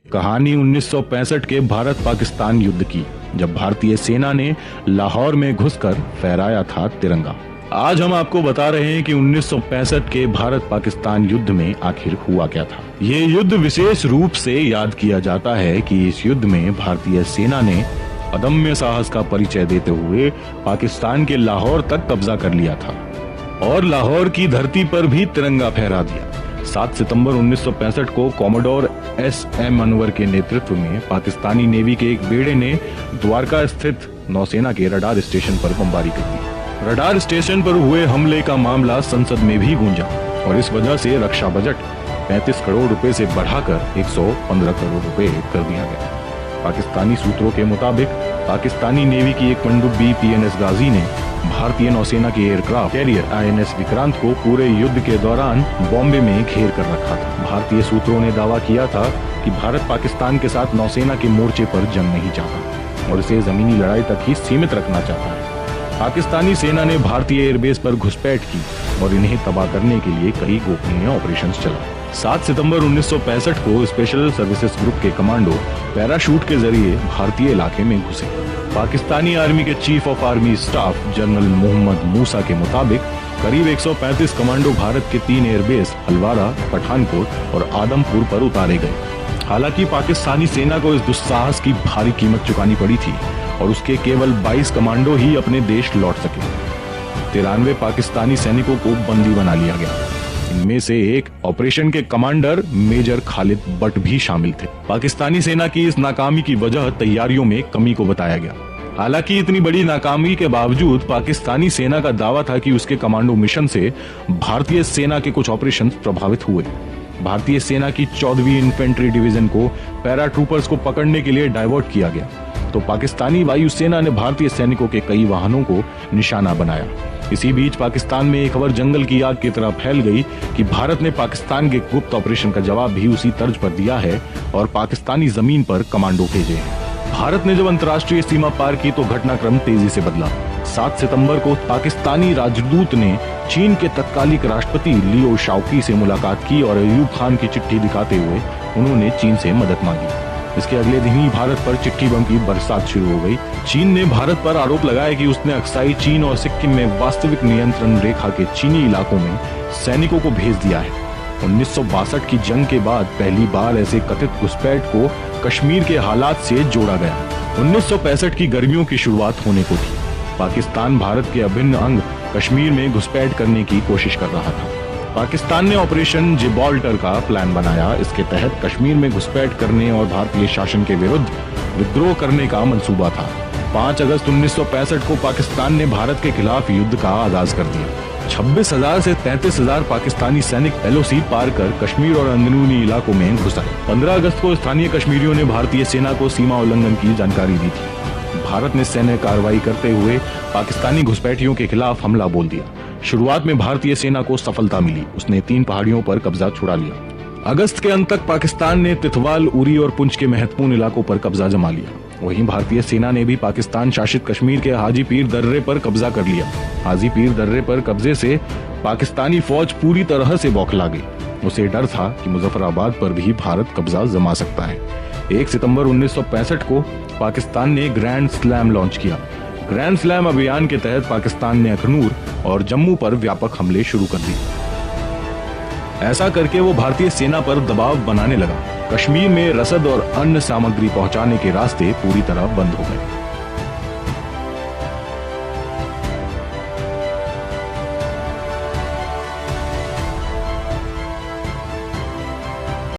कहानी 1965 के भारत पाकिस्तान युद्ध की, जब भारतीय सेना ने लाहौर में घुसकर फहराया था तिरंगा। आज हम आपको बता रहे हैं कि 1965 के भारत पाकिस्तान युद्ध में आखिर हुआ क्या था। ये युद्ध विशेष रूप से याद किया जाता है कि इस युद्ध में भारतीय सेना ने अदम्य साहस का परिचय देते हुए पाकिस्तान के लाहौर तक कब्जा कर लिया था और लाहौर की धरती पर भी तिरंगा फहरा दिया। 7 सितंबर 1965 को कॉमोडोर एस.एम. अनवर के नेतृत्व में पाकिस्तानी नेवी के एक बेड़े ने द्वारका स्थित नौसेना के रडार स्टेशन पर बमबारी कर दी। रडार स्टेशन पर हुए हमले का मामला संसद में भी गूंजा और इस वजह से रक्षा बजट 35 करोड़ रुपए से बढ़ाकर 115 करोड़ रुपए कर दिया गया। पाकिस्तानी सूत्रों के मुताबिक पाकिस्तानी नेवी की एक पनडुब्बी PNS गाजी ने भारतीय नौसेना के एयरक्राफ्ट कैरियर INS विक्रांत को पूरे युद्ध के दौरान बॉम्बे में घेर कर रखा था। भारतीय सूत्रों ने दावा किया था कि भारत पाकिस्तान के साथ नौसेना के मोर्चे पर जंग नहीं चाहता और इसे जमीनी लड़ाई तक ही सीमित रखना चाहता है। पाकिस्तानी सेना ने भारतीय एयरबेस पर घुसपैठ की और इन्हें तबाह करने के लिए कई गोपनीय ऑपरेशन चलाए। 7 सितंबर 1965 को स्पेशल सर्विसेज ग्रुप के कमांडो पैराशूट के जरिए भारतीय इलाके में घुसे। पाकिस्तानी आर्मी के chief of army staff general Mohammad Musa के मुताबिक करीब 135 कमांडो भारत के 3 एयरबेस हलवारा, पठानकोट और आदमपुर पर उतारे गए। हालांकि पाकिस्तानी सेना को इस दुस्साहस की भारी कीमत चुकानी पड़ी थी और उसके केवल 22 कमांडो ही अपने देश लौट सके। 93 पाकिस्तानी सैनिकों को बंदी बना लिया गया। इनमें से एक ऑपरेशन के कमांडर मेजर खालिद बट भी शामिल थे। पाकिस्तानी सेना की इस नाकामी की वजह तैयारियों में कमी को बताया गया। हालांकि इतनी बड़ी नाकामी के बावजूद पाकिस्तानी सेना का दावा था कि उसके कमांडो मिशन से भारतीय सेना के कुछ ऑपरेशन प्रभावित हुए। भारतीय सेना की 14वीं इन्फेंट्री डिवीजन को पैराट्रूपर्स को पकड़ने के लिए डाइवर्ट किया गया, तो पाकिस्तानी वायुसेना ने भारतीय सैनिकों के कई वाहनों को निशाना बनाया। इसी बीच पाकिस्तान में एक खबर जंगल की आग की तरह फैल गई कि भारत ने पाकिस्तान के गुप्त ऑपरेशन का जवाब भी उसी तर्ज पर दिया है और पाकिस्तानी जमीन पर कमांडो भेजे हैं। भारत ने जब अंतर्राष्ट्रीय सीमा पार की तो घटनाक्रम तेजी से बदला। 7 सितंबर को पाकिस्तानी राजदूत ने चीन के तत्कालिक राष्ट्रपति लियो शाओकी से मुलाकात की और अयूब खान की चिट्ठी दिखाते हुए उन्होंने चीन से मदद मांगी। इसके अगले दिन ही भारत पर चिट्ठी बम की बरसात शुरू हो गई। चीन ने भारत पर आरोप लगाया कि उसने अक्साई चीन और सिक्किम में वास्तविक नियंत्रण रेखा के चीनी इलाकों में सैनिकों को भेज दिया है। 1962 की जंग के बाद पहली बार ऐसे कथित घुसपैठ को कश्मीर के हालात से जोड़ा गया। 1965 की गर्मियों की शुरुआत होने को थी। पाकिस्तान भारत के अभिन्न अंग कश्मीर में घुसपैठ करने की कोशिश कर रहा था। पाकिस्तान ने ऑपरेशन जिब्राल्टर का प्लान बनाया। इसके तहत कश्मीर में घुसपैठ करने और भारतीय शासन के विरुद्ध विद्रोह करने का मंसूबा था। 5 अगस्त 1965 को पाकिस्तान ने भारत के खिलाफ युद्ध का आगाज कर दिया। 26,000 से 33,000 पाकिस्तानी सैनिक LOC पार कर कश्मीर और अंदरूनी इलाकों में घुस आए। 15 अगस्त को स्थानीय कश्मीरियों ने भारतीय सेना को सीमा उल्लंघन की जानकारी दी थी। भारत ने सैन्य कार्रवाई करते हुए पाकिस्तानी घुसपैठियों के खिलाफ हमला बोल दिया। शुरुआत में भारतीय सेना को सफलता मिली, उसने 3 पहाड़ियों पर कब्जा छुड़ा लिया। अगस्त के अंत तक पाकिस्तान ने तिथवाल, उरी और पुंछ के महत्वपूर्ण इलाकों पर कब्जा जमा लिया। वहीं भारतीय सेना ने भी पाकिस्तान शासित कश्मीर के हाजी पीर दर्रे पर कब्जा कर लिया। हाजी पीर दर्रे पर कब्जे से पाकिस्तानी फौज पूरी तरह से बौखला गई। उसे डर था कि मुजफ्फराबाद पर भी भारत कब्जा जमा सकता है। 1 सितंबर 1965 को पाकिस्तान ने ग्रैंड स्लैम लॉन्च किया। ग्रैंड स्लैम अभियान के तहत पाकिस्तान ने अखनूर और जम्मू पर व्यापक हमले शुरू कर दिए। ऐसा करके वो भारतीय सेना पर दबाव बनाने लगा। कश्मीर में रसद और अन्य सामग्री पहुंचाने के रास्ते पूरी तरह बंद हो गए।